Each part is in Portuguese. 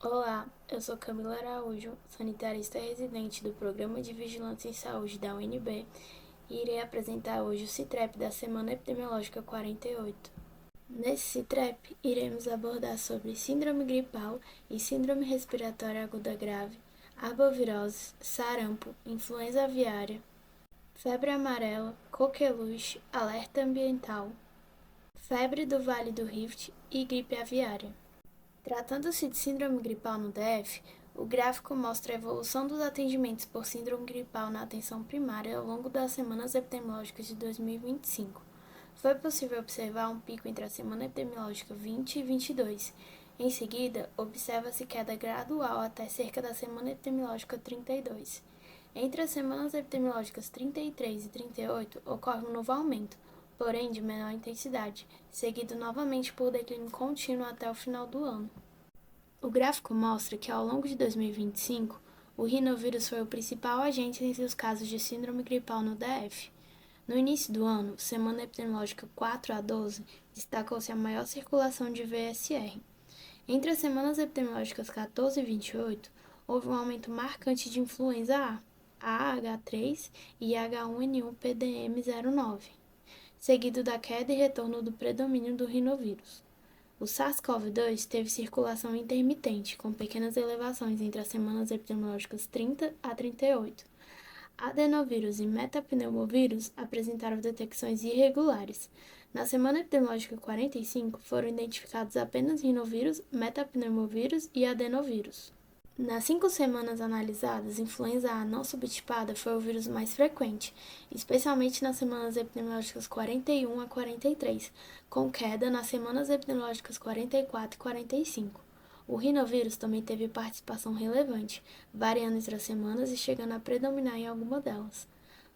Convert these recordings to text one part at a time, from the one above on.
Olá, eu sou Camila Araújo, sanitarista residente do Programa de Vigilância em Saúde da UNB e irei apresentar hoje o CITREP da Semana Epidemiológica 48. Nesse CITREP, iremos abordar sobre síndrome gripal e síndrome respiratória aguda grave, arbovirose, sarampo, influenza aviária, febre amarela, coqueluche, alerta ambiental, febre do Vale do Rift e gripe aviária. Tratando-se de síndrome gripal no DF, o gráfico mostra a evolução dos atendimentos por síndrome gripal na atenção primária ao longo das semanas epidemiológicas de 2025. Foi possível observar um pico entre a semana epidemiológica 20 e 22. Em seguida, observa-se queda gradual até cerca da semana epidemiológica 32. Entre as semanas epidemiológicas 33 e 38, ocorre um novo aumento, porém de menor intensidade, seguido novamente por declínio contínuo até o final do ano. O gráfico mostra que, ao longo de 2025, o rinovírus foi o principal agente entre os casos de síndrome gripal no DF. No início do ano, semana epidemiológica 4 a 12, destacou-se a maior circulação de VSR. Entre as semanas epidemiológicas 14 e 28, houve um aumento marcante de influenza A, AH3 e H1N1-PDM09, seguido da queda e retorno do predomínio do rinovírus. O SARS-CoV-2 teve circulação intermitente, com pequenas elevações entre as semanas epidemiológicas 30 a 38. Adenovírus e metapneumovírus apresentaram detecções irregulares. Na semana epidemiológica 45, foram identificados apenas rinovírus, metapneumovírus e adenovírus. Nas 5 semanas analisadas, influenza A não subtipada foi o vírus mais frequente, especialmente nas semanas epidemiológicas 41 a 43, com queda nas semanas epidemiológicas 44 e 45. O rinovírus também teve participação relevante, variando entre as semanas e chegando a predominar em alguma delas.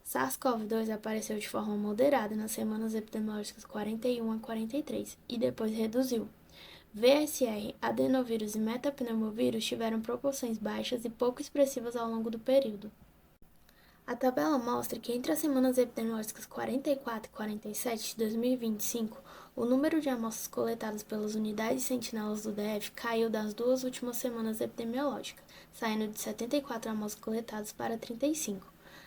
SARS-CoV-2 apareceu de forma moderada nas semanas epidemiológicas 41 a 43 e depois reduziu. VSR, adenovírus e metapneumovírus tiveram proporções baixas e pouco expressivas ao longo do período. A tabela mostra que entre as semanas epidemiológicas 44 e 47 de 2025, o número de amostras coletadas pelas unidades sentinelas do DF caiu das 2 últimas semanas epidemiológicas, saindo de 74 amostras coletadas para 35.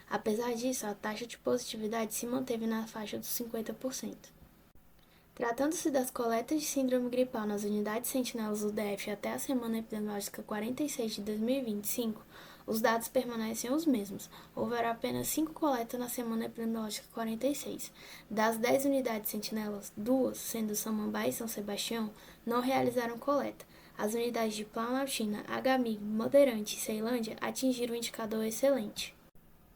Apesar disso, a taxa de positividade se manteve na faixa dos 50%. Tratando-se das coletas de síndrome gripal nas unidades sentinelas do DF até a semana epidemiológica 46 de 2025, os dados permanecem os mesmos. Houveram apenas 5 coletas na semana epidemiológica 46. Das 10 unidades sentinelas, 2, sendo Samambaia e São Sebastião, não realizaram coleta. As unidades de Planaltina, Agamig, Bandeirante e Ceilândia atingiram o indicador excelente.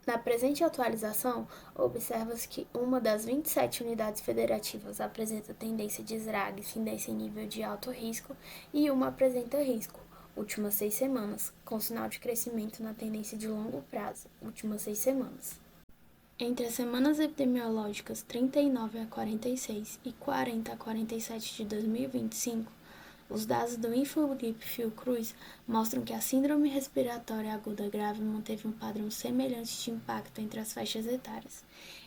Na presente atualização, observa-se que uma das 27 unidades federativas apresenta tendência de esrague, incidência em nível de alto risco, e uma apresenta risco, últimas 6 semanas, com sinal de crescimento na tendência de longo prazo, últimas 6 semanas. Entre as semanas epidemiológicas 39 a 46 e 40 a 47 de 2025, os dados do Infogrip Fiocruz mostram que a síndrome respiratória aguda grave manteve um padrão semelhante de impacto entre as faixas etárias.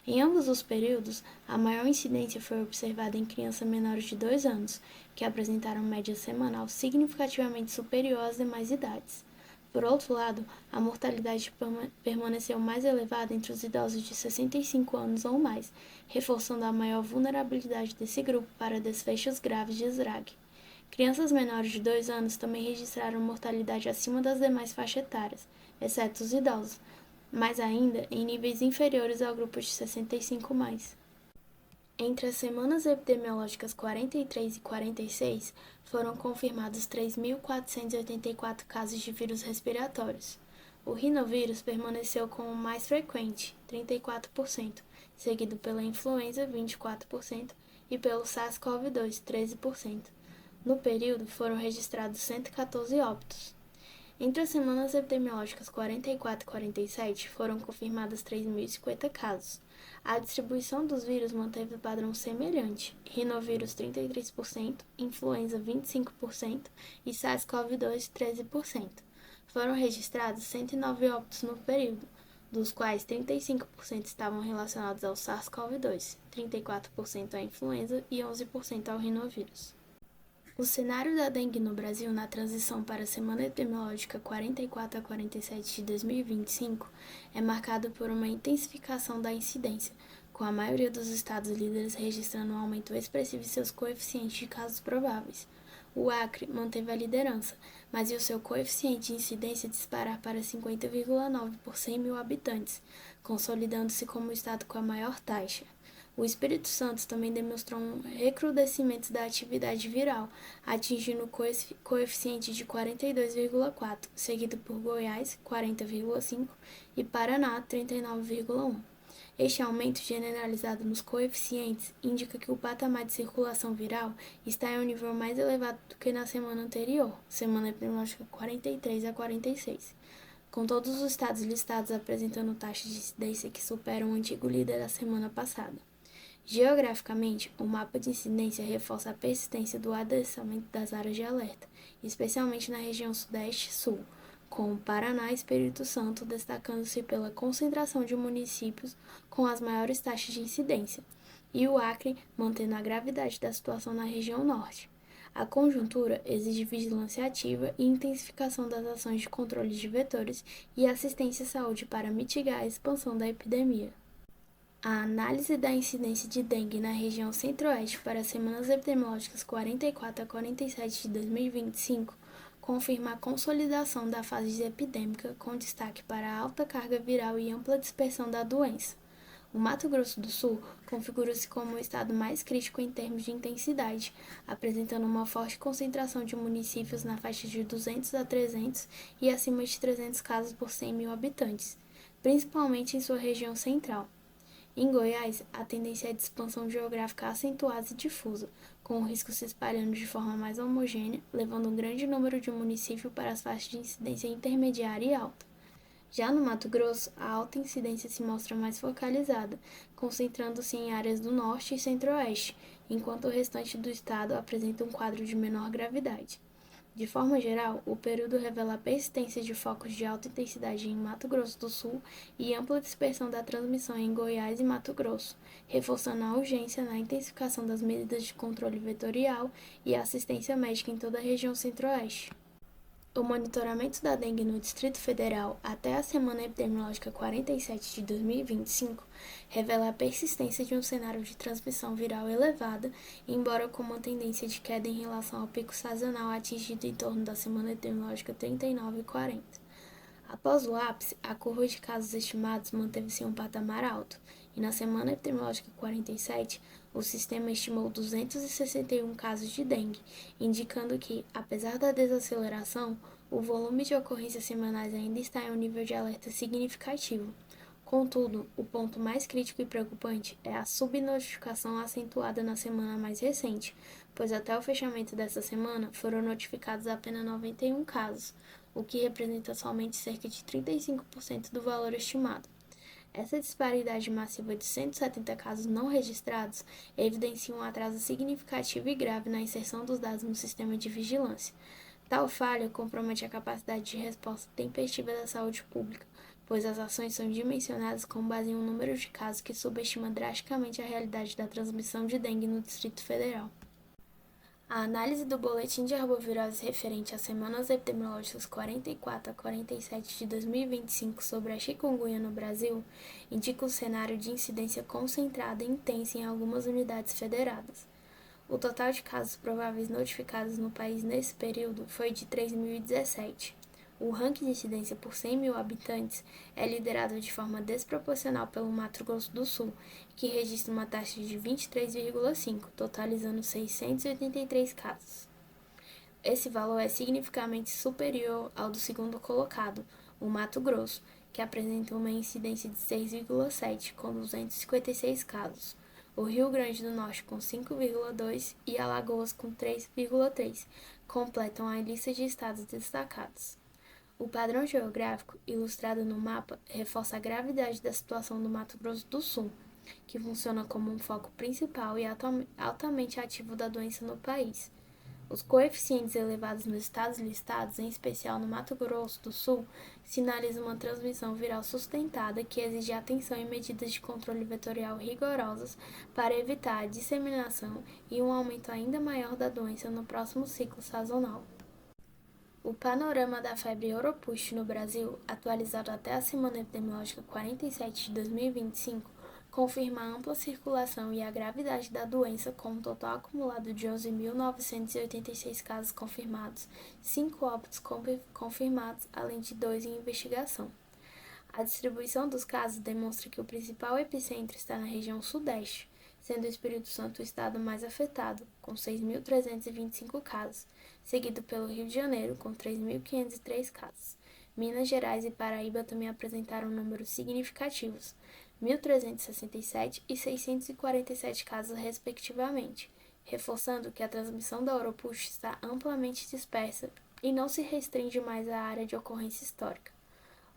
Em ambos os períodos, a maior incidência foi observada em crianças menores de 2 anos, que apresentaram média semanal significativamente superior às demais idades. Por outro lado, a mortalidade permaneceu mais elevada entre os idosos de 65 anos ou mais, reforçando a maior vulnerabilidade desse grupo para desfechos graves de esrague. Crianças menores de 2 anos também registraram mortalidade acima das demais faixas etárias, exceto os idosos, mas ainda em níveis inferiores ao grupo de 65 mais. Entre as semanas epidemiológicas 43 e 46, foram confirmados 3.484 casos de vírus respiratórios. O rinovírus permaneceu como o mais frequente, 34%, seguido pela influenza, 24%, e pelo SARS-CoV-2, 13%. No período, foram registrados 114 óbitos. Entre as semanas epidemiológicas 44 e 47, foram confirmados 3.050 casos. A distribuição dos vírus manteve padrão semelhante: rinovírus 33%, influenza 25% e SARS-CoV-2 13%. Foram registrados 109 óbitos no período, dos quais 35% estavam relacionados ao SARS-CoV-2, 34% à influenza e 11% ao rinovírus. O cenário da dengue no Brasil na transição para a semana epidemiológica 44 a 47 de 2025 é marcado por uma intensificação da incidência, com a maioria dos estados líderes registrando um aumento expressivo em seus coeficientes de casos prováveis. O Acre manteve a liderança, mas viu seu coeficiente de incidência disparar para 50,9 por 100 mil habitantes, consolidando-se como o estado com a maior taxa. O Espírito Santo também demonstrou um recrudescimento da atividade viral, atingindo o coeficiente de 42,4, seguido por Goiás, 40,5 e Paraná, 39,1. Este aumento generalizado nos coeficientes indica que o patamar de circulação viral está em um nível mais elevado do que na semana anterior, semana epidemiológica 43 a 46, com todos os estados listados apresentando taxas de incidência que superam o antigo líder da semana passada. Geograficamente, o mapa de incidência reforça a persistência do adensamento das áreas de alerta, especialmente na região Sudeste e Sul, com o Paraná e Espírito Santo destacando-se pela concentração de municípios com as maiores taxas de incidência, e o Acre mantendo a gravidade da situação na região Norte. A conjuntura exige vigilância ativa e intensificação das ações de controle de vetores e assistência à saúde para mitigar a expansão da epidemia. A análise da incidência de dengue na região centro-oeste para as semanas epidemiológicas 44 a 47 de 2025 confirma a consolidação da fase epidêmica com destaque para a alta carga viral e ampla dispersão da doença. O Mato Grosso do Sul configura-se como o estado mais crítico em termos de intensidade, apresentando uma forte concentração de municípios na faixa de 200 a 300 e acima de 300 casos por 100 mil habitantes, principalmente em sua região central. Em Goiás, a tendência é de expansão geográfica acentuada e difusa, com o risco se espalhando de forma mais homogênea, levando um grande número de municípios para as faixas de incidência intermediária e alta. Já no Mato Grosso, a alta incidência se mostra mais focalizada, concentrando-se em áreas do norte e centro-oeste, enquanto o restante do estado apresenta um quadro de menor gravidade. De forma geral, o período revela a persistência de focos de alta intensidade em Mato Grosso do Sul e ampla dispersão da transmissão em Goiás e Mato Grosso, reforçando a urgência na intensificação das medidas de controle vetorial e assistência médica em toda a região centro-oeste. O monitoramento da dengue no Distrito Federal até a semana epidemiológica 47 de 2025 revela a persistência de um cenário de transmissão viral elevada, embora com uma tendência de queda em relação ao pico sazonal atingido em torno da semana epidemiológica 39 e 40. Após o ápice, a curva de casos estimados manteve-se em um patamar alto, e na semana epidemiológica 47, o sistema estimou 261 casos de dengue, indicando que, apesar da desaceleração, o volume de ocorrências semanais ainda está em um nível de alerta significativo. Contudo, o ponto mais crítico e preocupante é a subnotificação acentuada na semana mais recente, pois até o fechamento dessa semana foram notificados apenas 91 casos, o que representa somente cerca de 35% do valor estimado. Essa disparidade massiva de 170 casos não registrados evidencia um atraso significativo e grave na inserção dos dados no sistema de vigilância. Tal falha compromete a capacidade de resposta tempestiva da saúde pública, pois as ações são dimensionadas com base em um número de casos que subestima drasticamente a realidade da transmissão de dengue no Distrito Federal. A análise do boletim de arbovirose referente às semanas epidemiológicas 44 a 47 de 2025 sobre a chikungunya no Brasil indica um cenário de incidência concentrada e intensa em algumas unidades federadas. O total de casos prováveis notificados no país nesse período foi de 3.017. O ranking de incidência por 100 mil habitantes é liderado de forma desproporcional pelo Mato Grosso do Sul, que registra uma taxa de 23,5, totalizando 683 casos. Esse valor é significativamente superior ao do segundo colocado, o Mato Grosso, que apresenta uma incidência de 6,7, com 256 casos. O Rio Grande do Norte com 5,2 e Alagoas com 3,3 completam a lista de estados destacados. O padrão geográfico, ilustrado no mapa, reforça a gravidade da situação do Mato Grosso do Sul, que funciona como um foco principal e altamente ativo da doença no país. Os coeficientes elevados nos estados listados, em especial no Mato Grosso do Sul, sinalizam uma transmissão viral sustentada que exige atenção e medidas de controle vetorial rigorosas para evitar a disseminação e um aumento ainda maior da doença no próximo ciclo sazonal. O panorama da febre Europush no Brasil, atualizado até a semana epidemiológica 47 de 2025, confirma a ampla circulação e a gravidade da doença, com um total acumulado de 11.986 casos confirmados, 5 óbitos confirmados, além de 2 em investigação. A distribuição dos casos demonstra que o principal epicentro está na região sudeste, sendo o Espírito Santo o estado mais afetado, com 6.325 casos, seguido pelo Rio de Janeiro, com 3.503 casos. Minas Gerais e Paraíba também apresentaram números significativos, 1.367 e 647 casos respectivamente, reforçando que a transmissão da Europush está amplamente dispersa e não se restringe mais à área de ocorrência histórica.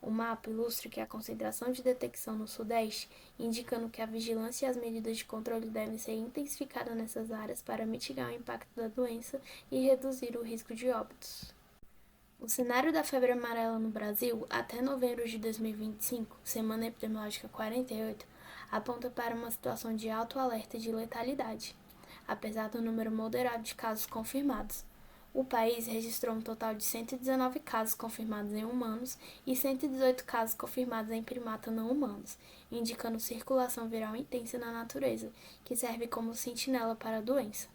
O mapa ilustra que a concentração de detecção no Sudeste, indicando que a vigilância e as medidas de controle devem ser intensificadas nessas áreas para mitigar o impacto da doença e reduzir o risco de óbitos. O cenário da febre amarela no Brasil, até novembro de 2025, semana epidemiológica 48, aponta para uma situação de alto alerta de letalidade, apesar do número moderado de casos confirmados. O país registrou um total de 119 casos confirmados em humanos e 118 casos confirmados em primatas não humanos, indicando circulação viral intensa na natureza, que serve como sentinela para a doença.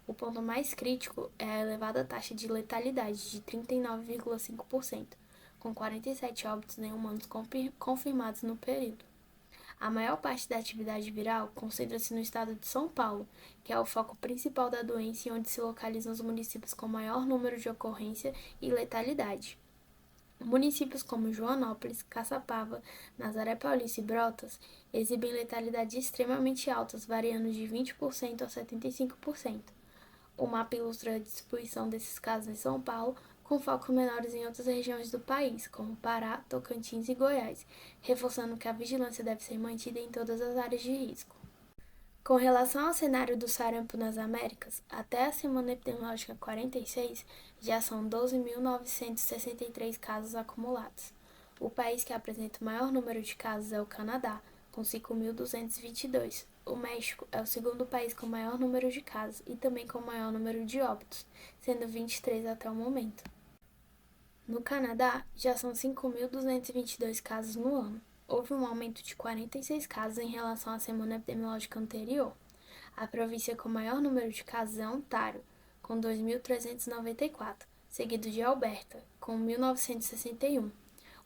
O ponto mais crítico é a elevada taxa de letalidade de 39,5%, com 47 óbitos em humanos confirmados no período. A maior parte da atividade viral concentra-se no estado de São Paulo, que é o foco principal da doença e onde se localizam os municípios com maior número de ocorrência e letalidade. Municípios como Joanópolis, Caçapava, Nazaré Paulista e Brotas exibem letalidades extremamente altas, variando de 20% a 75%. O mapa ilustra a distribuição desses casos em São Paulo, com focos menores em outras regiões do país, como Pará, Tocantins e Goiás, reforçando que a vigilância deve ser mantida em todas as áreas de risco. Com relação ao cenário do sarampo nas Américas, até a semana epidemiológica 46, já são 12.963 casos acumulados. O país que apresenta o maior número de casos é o Canadá, com 5.222. O México é o segundo país com maior número de casos e também com maior número de óbitos, sendo 23 até o momento. No Canadá, já são 5.222 casos no ano. Houve um aumento de 46 casos em relação à semana epidemiológica anterior. A província com maior número de casos é Ontário, com 2.394, seguido de Alberta, com 1.961.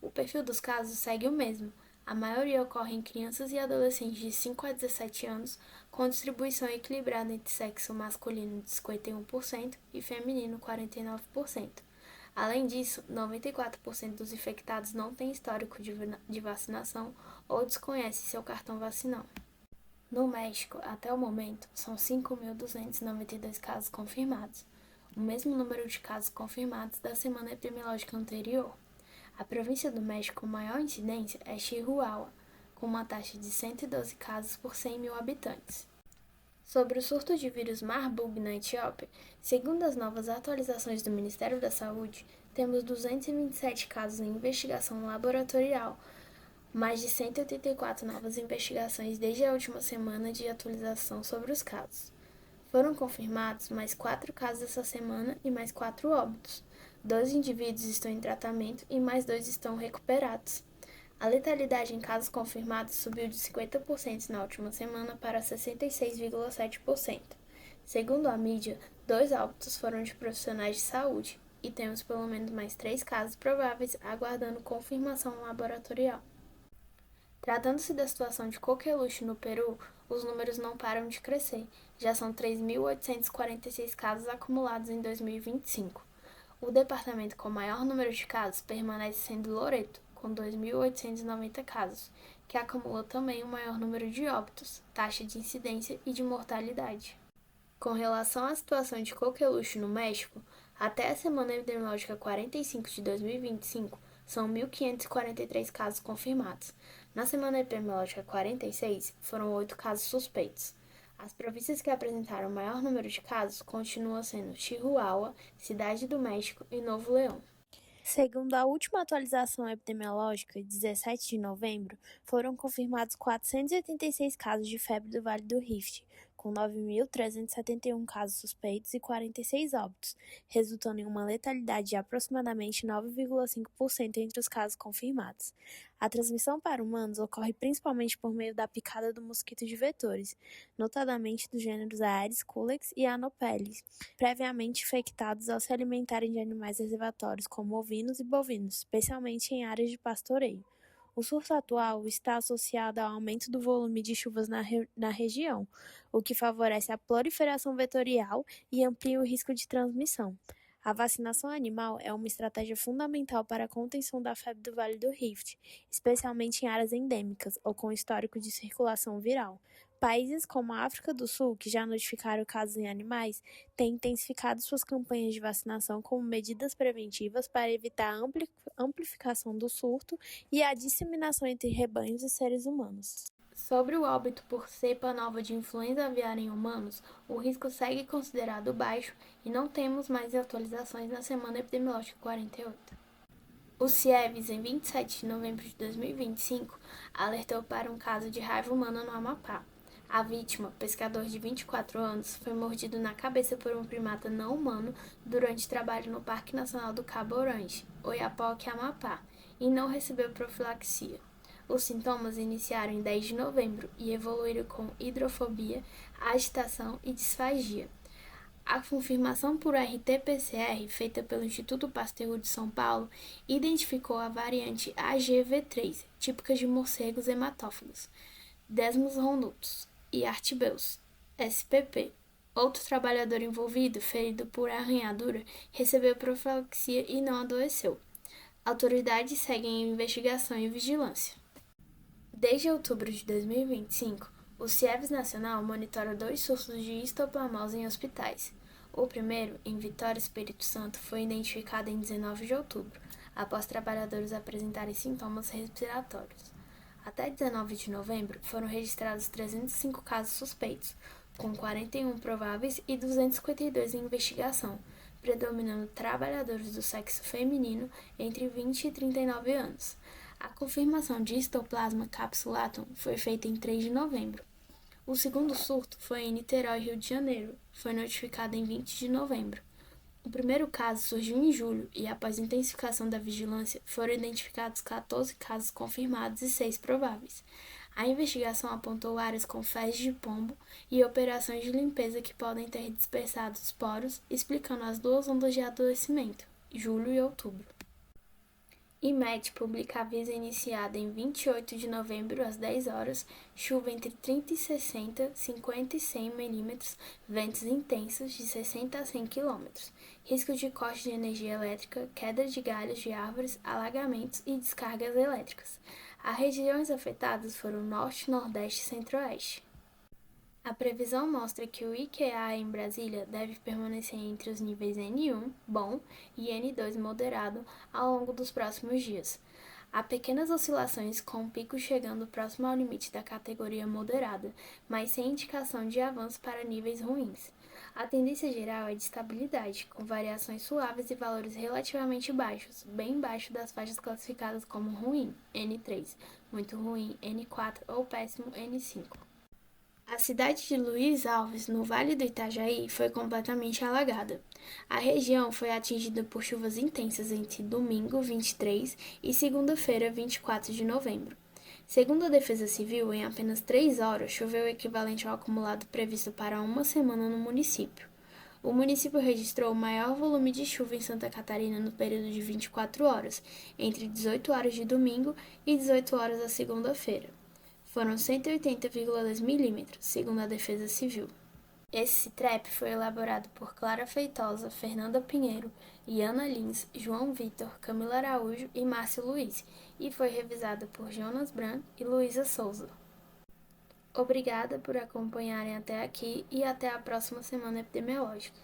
O perfil dos casos segue o mesmo. A maioria ocorre em crianças e adolescentes de 5 a 17 anos, com distribuição equilibrada entre sexo masculino de 51% e feminino 49%. Além disso, 94% dos infectados não têm histórico de vacinação ou desconhece seu cartão vacinal. No México, até o momento, são 5.292 casos confirmados, o mesmo número de casos confirmados da semana epidemiológica anterior. A província do México com maior incidência é Chihuahua, com uma taxa de 112 casos por 100 mil habitantes. Sobre o surto de vírus Marburg na Etiópia, segundo as novas atualizações do Ministério da Saúde, temos 227 casos em investigação laboratorial, mais de 184 novas investigações desde a última semana de atualização sobre os casos. Foram confirmados mais 4 casos essa semana e mais 4 óbitos. 2 indivíduos estão em tratamento e mais 2 estão recuperados. A letalidade em casos confirmados subiu de 50% na última semana para 66,7%. Segundo a mídia, 2 óbitos foram de profissionais de saúde e temos pelo menos mais 3 casos prováveis aguardando confirmação laboratorial. Tratando-se da situação de coqueluche no Peru, os números não param de crescer. Já são 3.846 casos acumulados em 2025. O departamento com maior número de casos permanece sendo Loreto, com 2.890 casos, que acumula também o maior número de óbitos, taxa de incidência e de mortalidade. Com relação à situação de coqueluche no México, até a semana epidemiológica 45 de 2025, são 1.543 casos confirmados. Na semana epidemiológica 46, foram 8 casos suspeitos. As províncias que apresentaram o maior número de casos continuam sendo Chihuahua, Cidade do México e Novo León. Segundo a última atualização epidemiológica, 17 de novembro, foram confirmados 486 casos de febre do Vale do Rift, com 9.371 casos suspeitos e 46 óbitos, resultando em uma letalidade de aproximadamente 9,5% entre os casos confirmados. A transmissão para humanos ocorre principalmente por meio da picada do mosquito de vetores, notadamente dos gêneros Aedes culex e Anopheles, previamente infectados ao se alimentarem de animais reservatórios como ovinos e bovinos, especialmente em áreas de pastoreio. O surto atual está associado ao aumento do volume de chuvas na região, o que favorece a proliferação vetorial e amplia o risco de transmissão. A vacinação animal é uma estratégia fundamental para a contenção da febre do Vale do Rift, especialmente em áreas endêmicas ou com histórico de circulação viral. Países como a África do Sul, que já notificaram casos em animais, têm intensificado suas campanhas de vacinação como medidas preventivas para evitar a amplificação do surto e a disseminação entre rebanhos e seres humanos. Sobre o óbito por cepa nova de influenza aviária em humanos, o risco segue considerado baixo e não temos mais atualizações na semana epidemiológica 48. O CIEVS, em 27 de novembro de 2025, alertou para um caso de raiva humana no Amapá. A vítima, pescador de 24 anos, foi mordido na cabeça por um primata não humano durante trabalho no Parque Nacional do Cabo Orange, Oiapoque, Amapá, e não recebeu profilaxia. Os sintomas iniciaram em 10 de novembro e evoluíram com hidrofobia, agitação e disfagia. A confirmação por RT-PCR, feita pelo Instituto Pasteur de São Paulo, identificou a variante AGV3, típica de morcegos hematófagos, Desmos rondus e Artibeus, SPP. Outro trabalhador envolvido, ferido por arranhadura, recebeu profilaxia e não adoeceu. Autoridades seguem em investigação e vigilância. Desde outubro de 2025, o CIEVS Nacional monitora 2 surtos de histoplasmose em hospitais. O primeiro, em Vitória, Espírito Santo, foi identificado em 19 de outubro, após trabalhadores apresentarem sintomas respiratórios. Até 19 de novembro, foram registrados 305 casos suspeitos, com 41 prováveis e 252 em investigação, predominando trabalhadores do sexo feminino entre 20 e 39 anos. A confirmação de histoplasma capsulatum foi feita em 3 de novembro. O segundo surto foi em Niterói, Rio de Janeiro. Foi notificado em 20 de novembro. O primeiro caso surgiu em julho e, após intensificação da vigilância, foram identificados 14 casos confirmados e 6 prováveis. A investigação apontou áreas com fezes de pombo e operações de limpeza que podem ter dispersado os poros, explicando as 2 ondas de adoecimento, julho e outubro. IMET publica aviso iniciado em 28 de novembro às 10 horas, chuva entre 30 e 60, 50 e 100 milímetros, ventos intensos de 60 a 100 km, risco de corte de energia elétrica, queda de galhos de árvores, alagamentos e descargas elétricas. As regiões afetadas foram Norte, Nordeste e Centro-Oeste. A previsão mostra que o IQA em Brasília deve permanecer entre os níveis N1, bom, e N2, moderado, ao longo dos próximos dias. Há pequenas oscilações, com o pico chegando próximo ao limite da categoria moderada, mas sem indicação de avanço para níveis ruins. A tendência geral é de estabilidade, com variações suaves e valores relativamente baixos, bem baixo das faixas classificadas como ruim, N3, muito ruim, N4 ou péssimo, N5. A cidade de Luiz Alves, no Vale do Itajaí, foi completamente alagada. A região foi atingida por chuvas intensas entre domingo, 23, e segunda-feira, 24 de novembro. Segundo a Defesa Civil, em apenas 3 horas, choveu o equivalente ao acumulado previsto para uma semana no município. O município registrou o maior volume de chuva em Santa Catarina no período de 24 horas, entre 18 horas de domingo e 18 horas da segunda-feira. Foram 180,2 milímetros, segundo a Defesa Civil. Esse CITREP foi elaborado por Clara Feitosa, Fernanda Pinheiro, Iana Lins, João Vitor, Camila Araújo e Márcio Luiz, e foi revisado por Jonas Bran e Luísa Souza. Obrigada por acompanharem até aqui e até a próxima semana epidemiológica.